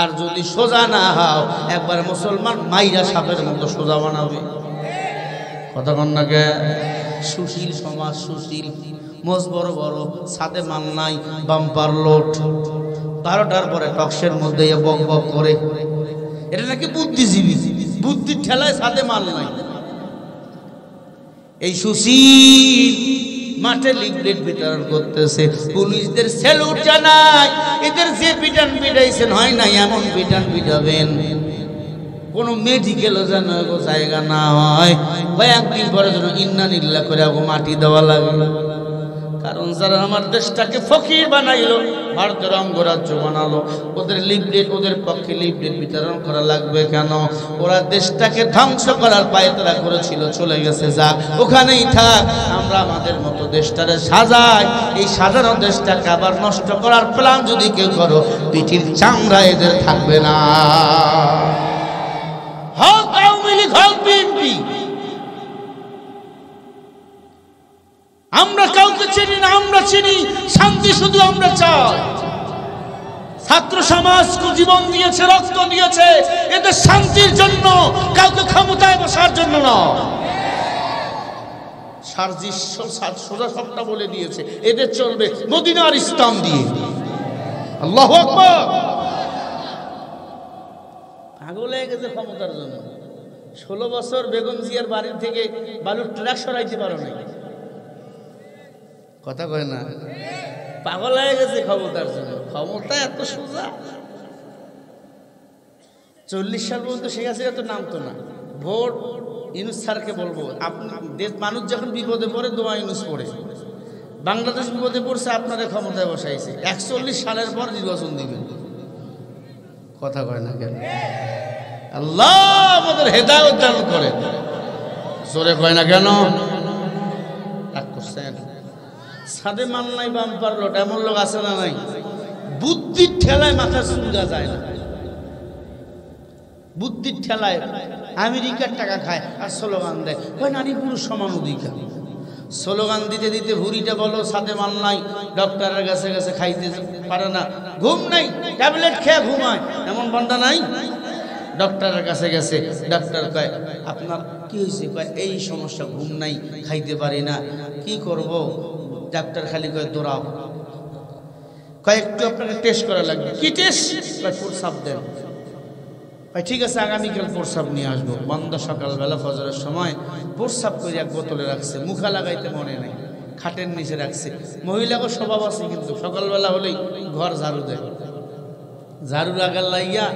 আর যদি সোজা না হও একবার মুসলমান মাইরা সাপের মতো সোজা বানাবে। কথা কন না কে? সুশীল সমাজ, সুশীল মোজ বড় বড়, ছাদে মাল নাই, বাম্পার লোট, 12টার পরে টক্সের মধ্যে বক বক করে। এটা নাকি বুদ্ধিজীবী, বুদ্ধির ঠেলায় ছাদে মাল নাই। এই সুশীল মাঠে লিফলেট বিতরণ করতেছে। পুলিশদের স্যালুট জানাই, এদের যে পিটান পিটাইছেন হয় নাই এমন পিটান পিটাবেন। কোনো মেডিকেলও যেন জায়গা না হয়, কয়েকদিন পরে যেন ইন্নানিল্লাহ করে মাটি দেওয়া লাগলো। কারণ যারা আমার দেশটাকে ফকির বানাইলো, ভারতের অঙ্গরাজ্য বানালো, ওদের লিফলেট, ওদের পক্ষে লিফলেট বিতরণ করা লাগবে কেন? ওরা দেশটাকে ধ্বংস করার পায়তারা করেছিল, চলে গেছে, যাক ওখানেই থাক। আমরা আমাদের মতো দেশটারে সাজাই। এই সাজানো দেশটাকে আবার নষ্ট করার প্ল্যান যদি কেউ করো, পিঠির চামড়া এদের থাকবে না। হোক আওয়ামী লীগ, হোক বিএনপি, আমরা কাউকে চিনি না, আমরা চিনি শান্তি, শুধু আমরা চাই। ছাত্র সমাজ জীবন দিয়েছে, রক্ত দিয়েছে এদের শান্তির জন্য, কাউকে ক্ষমতায় বসার জন্য না। সোজা সবটা বলে দিয়েছে, এদের চলবে মদিনার ইসলাম দিয়ে। আল্লাহু আকবার। পাগল হয়ে গেছে ক্ষমতার জন্য। 16 বছর বেগম জিয়ার বাড়ির থেকে বালুর ট্রাক সরাইতে পারো না। কথা কয় না? পাগল হয়ে গেছে ক্ষমতার জন্য। ক্ষমতা এত সোজা। 40 সাল পর্যন্ত শেখ হাসিনা তো নামতো না। ভোট ইউনূস স্যারকে বলবো, মানুষ যখন বিপদে পড়ে দোয়া ইউনূস পড়ে। বাংলাদেশ বিপদে পড়ছে, আপনাদের ক্ষমতায় বসাইছে। 41 সালের পর নির্বাচন দিবেন। কথা কয় না কেন? আল্লাহ আমাদের হেদায়েত দান করে। জোরে কয় না কেন? রাগ করছেন? সাদে মান নাই, বাম্পার লোট, এমন লোক আছে না নাই? বুদ্ধির ঠেলায় মাথা চুলগা যায় না। বুদ্ধির ঠেলায় আমেরিকার টাকা খায় আর স্লোগান দেয়, কয় নারী পুরুষ সমান অধিকার। স্লোগান দিতে দিতে ভুড়িটা বলো সাদে মান নাই, ডক্টরের কাছে কাছে খাইতে পারে না, ঘুম নাই, ট্যাবলেট খেয়ে ঘুমায়, এমন বান্দা নাই? ডক্টরের কাছে গেছে, ডক্টর কয় আপনার কি হয়েছে? কয় এই সমস্যা, ঘুম নাই, খাইতে পারি না, কি করব? ডাক্তার খালি কয় দৌড়াও। কয় একটু আপনাকে টেস্ট করা লাগবে। কি টেস্ট? কয় প্রস্রাব দেন। কয় ঠিক আছে, আগামীকাল প্রস্রাব নিয়ে আসবো। বান্দা সকালবেলা ফজরের সময় প্রস্রাব করে এক বোতলে রাখছে, মুখা লাগাইতে মনে নাই, খাটের নিচে রাখছে। মহিলাকে স্বভাব আছে, কিন্তু সকালবেলা হলেই ঘর ঝাড়ু দেয়। ঝাড়ু লাগার লাইয়া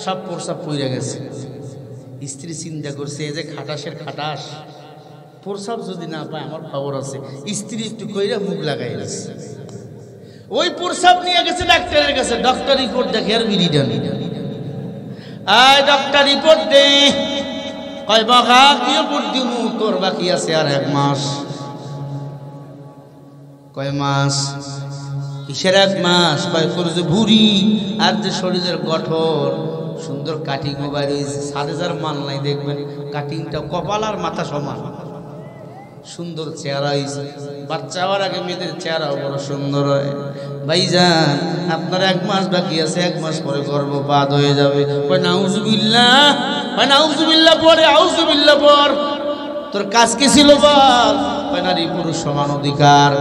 সব প্রস্রাব পইরা গেছে। স্ত্রী চিন্তা করছে, এই যে খাটাসের খাটাস, প্রস্রাব যদি না পায় আমার খবর আছে। স্ত্রী একটু কইরা মুখ লাগাই গেছে। ওই প্রস্রাব নিয়ে গেছে ডাক্তারের কাছে। ডক্টর রিপোর্ট দেখে আর বিড়িটা নেই। আয় ডক্টর রিপোর্ট দে। কয় বাঘা কি রিপোর্ট দিমু? তোর বাকি আছে আর 1 মাস। কয় মাস? কিসের 1 মাস? কয় তোর যে ভুড়ি আর যে শরীরের গঠন, সুন্দর কাটিং মোবাইল হয়েছে, 7,000 মান নাই, দেখবেন কাটিংটা কপাল আর মাথা সমান, সুন্দর চেহারা হয়েছে। বাচ্চা হওয়ার আগে মেয়েদের চেহারাও বড় সুন্দর হয়। ভাইজান আপনার 1 মাস বাকি আছে, 1 মাস পরে গর্ভপাত হয়ে যাবে। কয় নাউজুবিল্লাহ। মানে আউযুবিল্লাহ পড়ে, আউযুবিল্লাহ পড়। তোর কাজ কি ছিল বল? নারী পুরুষ সমান অধিকার।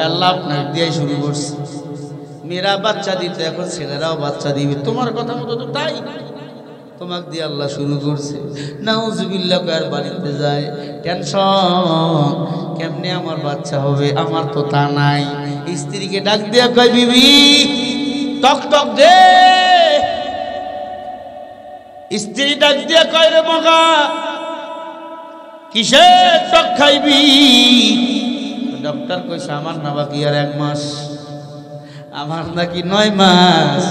আল্লাহ আপনার দিয়ে শুরু করছে। মেয়েরা বাচ্চা দিতে, এখন ছেলেরাও বাচ্চা দিবে। তোমার কথা মতো তো তাই, তোমাকে দিয়ে আল্লাহ শুরু করছে। নাউজুবিল্লাহ কার বাড়িতে যায় টেনশন, কেমনে আমার বাচ্চা হবে, আমার তো তা নাই। স্ত্রীকে ডাক দিয়া কয়, বিবি টক টক দে। স্ত্রী ডাক দিয়া কয়, রে মগা কিসের টক খাইবি? ডক্টর কইছে, আমার না বাকি আর 1 মাস, আমার নাকি 9 মাস।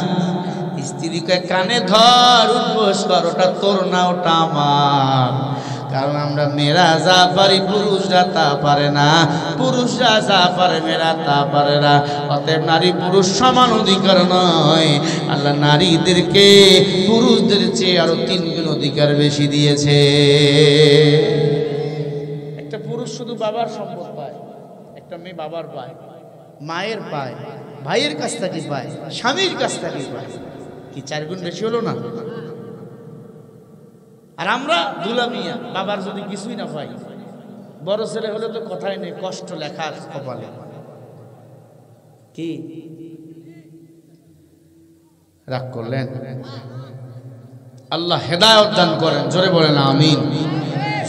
স্ত্রী কয়, কানে ধর, উঠবোস কর, ওটা তোর না, ওটা আমার। কারণ আমরা মেয়েরা যা পারি পুরুষরা তা পারে না, পুরুষরা যা পারে মেয়েরা তা পারে না। অতএব নারী পুরুষ সমান অধিকার নয়, আল্লাহ নারীদেরকে পুরুষদের চেয়ে আরো 3 গুণ অধিকার বেশি দিয়েছে। একটা পুরুষ শুধু বাবার সম্পদ পায়, একটা মেয়ে বাবার পায়, মায়ের পায়, ভাইয়ের কাছ থেকে পায়, স্বামীর কাছ থেকে পায়। কি 4 গুণ বেশি হলো না? আর আমরা দুলা মিয়া, বাবার যদি কিছুই না পাই, বড় ছেলে হলে তো কথাই নেই, কষ্ট লেখার কপালে। কি রাগ করলেন? আল্লাহ হেদায়েত দান করেন। জোরে বলেন আমিন,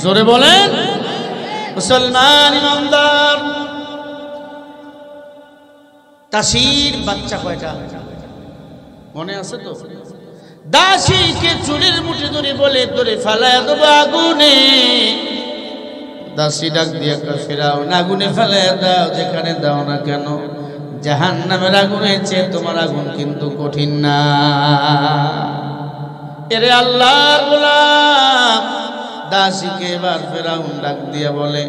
জোরে বলেন। মুসলমান ইমানদার, দাসীর বাচ্চা কয়টা মনে আছে তো? দাসীকে চুরির মুঠি ধরে বলে, ধরে ফেলায় দেবো আগুনে। দাসী ডাক দিয়ে ফেরাউন, আগুনে ফেলায় দাও, যেখানে দাও না কেন, জাহান্নামের আগুনে চেয়ে তোমার আগুন কিন্তু কঠিন না। এরে আল্লাহর গোলাম, দাসীকে এবার ফেরাউন ডাক দিয়ে বলে,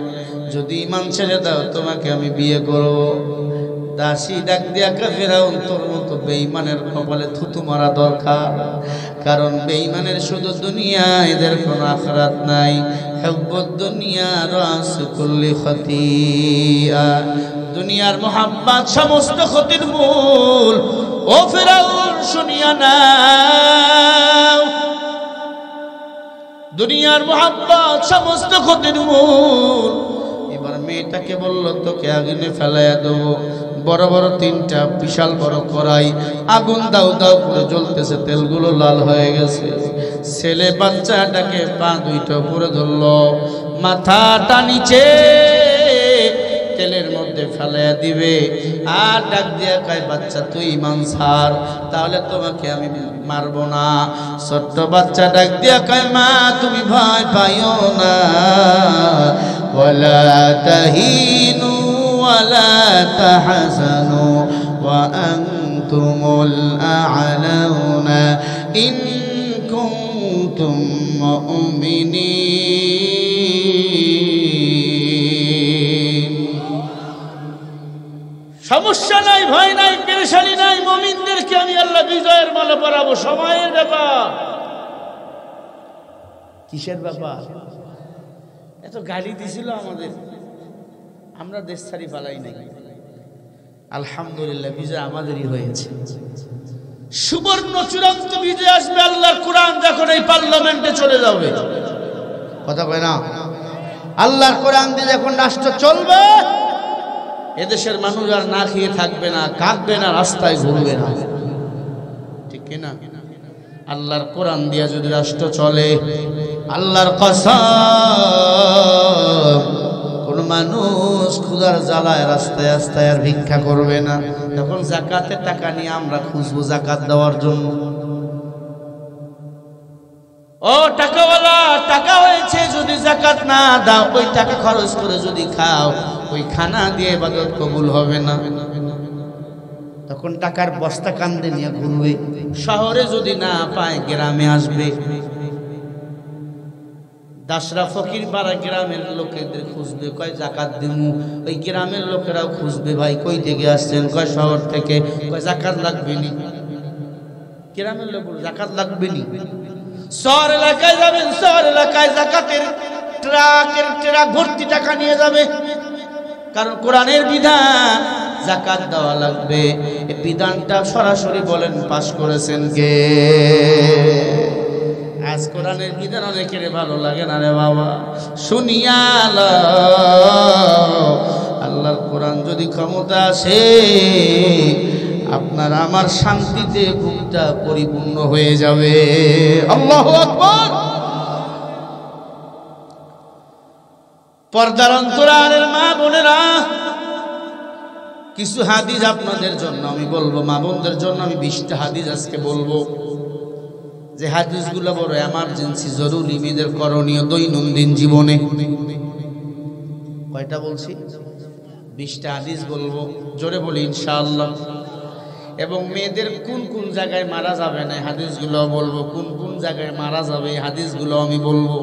যদি ঈমান ছেড়ে দাও তোমাকে আমি বিয়ে করব। দাসী ডাক দিয়া কা, ফেরাউন তোর মতো বেঈমানের কপালে থুতু মারা দরকার। কারণ বেঈমানের শুধু দুনিয়া, এদের কোনো আখিরাত নাই। হুব্বুদ দুনিয়া রাস কুল্লি খতিয়া, দুনিয়ার মোহাব্বত সমস্ত ক্ষতির মূল। ও ফেরাউন শুনিয়া নাও, দুনিয়ার মোহাব্বত সমস্ত ক্ষতির মূল। এবার মেয়েটাকে বলল, তোকে আগুনে ফেলাইয়া দেবো। বড় বড় 3টা বিশাল বড় কড়াই, আগুন দাউ দাউ করে জ্বলতেছে, তেলগুলো লাল হয়ে গেছে। ছেলে বাচ্চাটাকে পা 2টা উপরে ধরলো, মাথাটা নিচে তেলের মধ্যে ফেলাইয়া দিবে। আর ডাক দিয়া কয়, বাচ্চা তুই ঈমান ছাড়, তাহলে তোমাকে আমি মারবো না। ছোট্ট বাচ্চা ডাক দিয়া কয়, মা তুমি ভয় পাইও না, ওয়ালা তাহিনু ওয়ালা তাহজানু ওয়া আনতুমুল আ'লাউনা ইন কুনতুম মুমিনিন। সমস্যা নাই, ভয় নাই, পেরেশানি নাই, মুমিনদেরকে আমি আল্লাহ বিজয়ের মালা পরাবো। সময়ের ব্যাপার। কিসের ব্যাপার? এত গালি দিছিল আমাদের, আমরা দেশ ছাড়ি পালাই নাই। আলহামদুলিল্লাহ বিজয় আমাদেরই হয়েছে। সুবর্ণ চূড়ান্ত বিজয় আসবে। আল্লাহর কোরআন যখন এই পার্লামেন্টে চলে যাবে, কথা কয় না, আল্লাহর কোরআন দিয়ে যখন রাষ্ট্র চলবে, এদেশের মানুষ আর না খেয়ে থাকবে না, কাঁদবে না, রাস্তায় ঘুরবে না, ঠিক কিনা? আল্লাহর কোরআন দিয়ে যদি রাষ্ট্র চলে, আল্লাহর কসম, কোন মানুষ ক্ষুধার জ্বালায় রাস্তায় রাস্তায় আর ভিক্ষা করবে না। তখন যাকাতের টাকা নিয়ে আমরা খুঁজবো যাকাত দেওয়ার জন্য। ও টাকাওয়ালা, টাকা হয়েছে, যদি যাকাত না দাও, ওই টাকা খরচ করে যদি খাও, ওই খানা দিয়ে ইবাদত কবুল হবে না। তখন টাকার বস্তা কান্দে নিয়ে ঘুরবে। শহরে যদি না পায়, গ্রামে আসবে। দাসরা ফকির পাড়া গ্রামের লোকেদের খুঁজবে, কয় যাকাত দিমু। ওই গ্রামের লোকেরাও খুঁজবে, ভাই কই থেকে আসছেন? কয় শহর থেকে। কয় যাকাত লাগবে নি? গ্রামের লোক যাকাত লাগবে নি? শহর এলাকায় যাবেন, শহর এলাকায় যাকাতের ট্রাক ভর্তি টাকা নিয়ে যাবে। কারণ কোরআনের বিধান যাকাত দেওয়া লাগবে। এই বিধানটা সরাসরি বলেন পাশ করেছেন কে? আজ কোরআনের বিধান অনেকের ভালো লাগে না রে বাবা, শুনিয়া আল্লাহর কোরআন যদি ক্ষমতা আসে আপনার আমার শান্তিতে বুকটা পরিপূর্ণ হয়ে যাবে। আল্লাহু আকবার। পর্দার অন্তরালের মা বোনেরা, কিছু হাদিস আপনাদের জন্য আমি বলবো, মা বোনদের জন্য আমি 20টা হাদিস আজকে বলবো, যে হাদিসগুলো বড় এমার্জেন্সি, জরুরি, মেয়েদের করণীয় দৈনন্দিন জীবনে। কয়টা বলছি? 20টা হাদিস বলবো, জোরে বলি ইনশাআল্লাহ। এবং মেয়েদের কোন কোন জায়গায় মারা যাবে না হাদিসগুলো বলবো, কোন কোন জায়গায় মারা যাবে হাদিসগুলো আমি বলবো,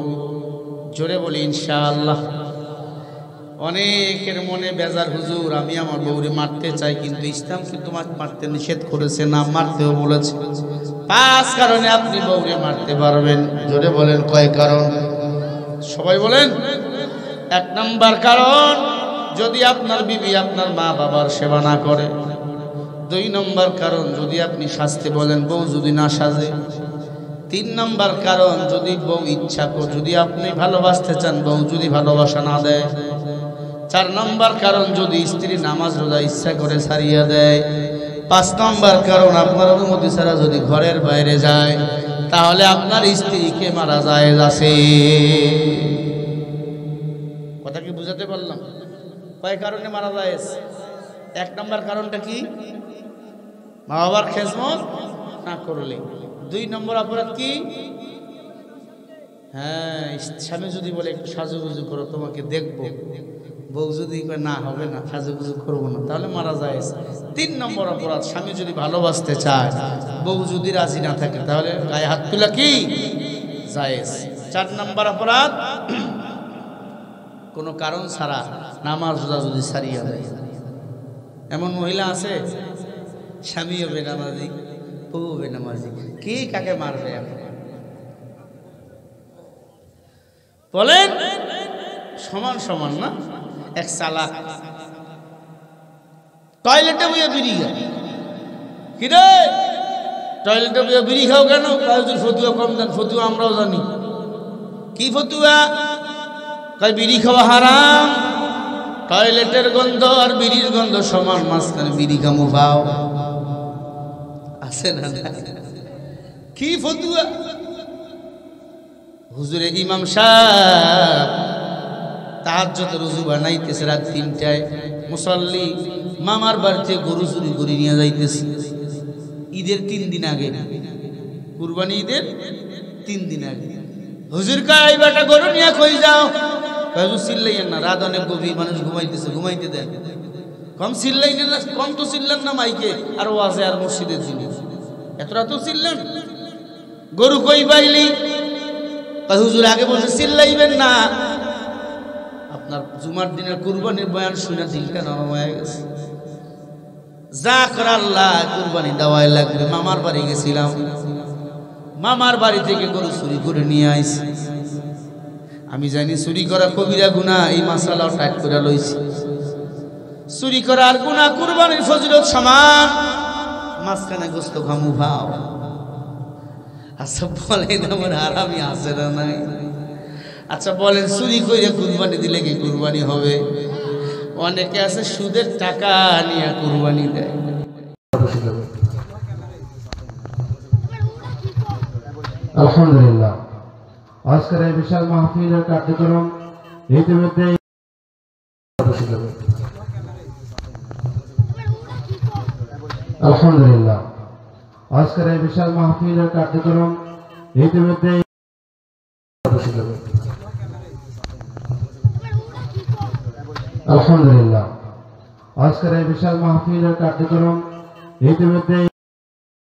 জোরে বলি ইনশাআল্লাহ। অনেকের মনে বেজার, হুজুর আমি আমার বউরে মারতে চাই, কিন্তু ইসলাম কিন্তু মারতে নিষেধ করেছে, না মারতেও বলেছে। 5 কারণে আপনি বউরে মারতে পারবেন। জোরে বলেন কয় কারণ? সবাই বলেন। 1 নাম্বার কারণ, যদি আপনার বিবি আপনার মা বাবার সেবা না করে। 2 নম্বর কারণ, যদি আপনি সাজতে বলেন বউ যদি না সাজে। 3 নম্বর কারণ, যদি বউ ইচ্ছা করে, যদি আপনি ভালোবাসতে চান বউ যদি ভালোবাসা না দেয়। 4 নম্বর কারণ, যদি স্ত্রী নামাজ রোজা ইচ্ছা করে ছাড়িয়ে দেয়। 5 নম্বর কারণ, আপনার অনুমতি ছাড়া যদি ঘরের বাইরে যায়, তাহলে আপনার স্ত্রীকে মারা যায় আছে। কথা কি বুঝাতে পারলাম? কয় কারণে মারা যায়? 1 নম্বর কারণটা কি? মা বাবার খেজমত না করলে। 2 নম্বর অপরাধ কি? হ্যাঁ, স্বামী যদি বলে একটু সাজুগুজু করো তোমাকে দেখবো, বউ যদি না হবে না সাজুগুজু করবো না, তাহলে মারা যায়। 3 নম্বর অপরাধ, স্বামী যদি ভালোবাসতে চায়, বউ যদি রাজি না থাকে, তাহলে গায়ে হাত তোলা কি জায়েজ। 4 নম্বর অপরাধ, কোনো কারণ ছাড়া নামাজ রোজা যদি ছাড়িয়ে দেয়। এমন মহিলা আছে, স্বামী হবে নামাজি, বউ হবে নামাজি, কে কাকে মারবে? বলেন সমান সমান না? এক চালাক টয়লেটে বইয়া বিড়ি খায়। কি রে টয়লেটে বইয়া বিড়ি খাও কেন? ফতুয়া কম দেন। ফতুয়া আমরাও জানি। কি ফতুয়া? কয় বিড়ি খাওয়া হারাম, টয়লেটের গন্ধ আর বিড়ির গন্ধ সমান, মাঝখানে বিড়ি খামু পাও আছে না? কি ফতুয়া? হুজুরে ইমাম সাহেব তাহাজ্জুদের ওযু বানাইতেছে রাত 3টায়, মুসল্লি মামার বাড়িতে গরু চুরি করে নিয়ে যাইতেছে। ঈদের 3 দিন আগে, কুরবানি ঈদের 3 দিন আগে। হুজুর কয় এই বেটা গরু নিয়ে কই যাও? হুজুর চিল্লাইয়েন না, রাত অনেক গভীর, মানুষ ঘুমাইতেছে, ঘুমাইতে দেন। কম চিল্লাইলেন না, কম তো চিল্লেন না মাইকে আর ওয়াজে আর মসজিদের দিনে, এত রাত চিল্লেন। গরু কই পাইলি? হুজুর আগে বলছে চিল্লাইবেন না, আপনার জুমার দিনের কুরবানির বয়ান শুনে দিলটা নরম হয়ে গেছে। যা করে আল্লাহ, কুরবানি দেওয়াই লাগবে। মামার বাড়ি গেছিলাম, মামার বাড়ি থেকে গরু চুরি করে নিয়ে আইছি। আমি জানি চুরি করা কবিরা গুনাহ, এই মাসালাও টাইট করে লইছি। চুরি করা আর গুনাহ কুরবানির ফজিলত সমান, মাঝখানে গোস্ত খামু ভাও। আচ্ছা বলেন আমার হারামি আছে না নাই? আচ্ছা বলেন চুরি করে কুরবানি দিলে কি কুরবানি হবে? অনেকে আছে সুদের টাকা নিয়ে কুরবানি দেয়। আলহামদুলিল্লাহ, আজকের এই বিশাল মাহফিলের কার্যক্রম ইতিমধ্যে আলহামদুলিল্লাহ, আজকের এই বিশাল মাহফিলের কার্যক্রম ইতিমধ্যে আলহামদুলিল্লাহ, আজকের এই বিশাল মাহফিলের কার্যক্রম ইতিমধ্যে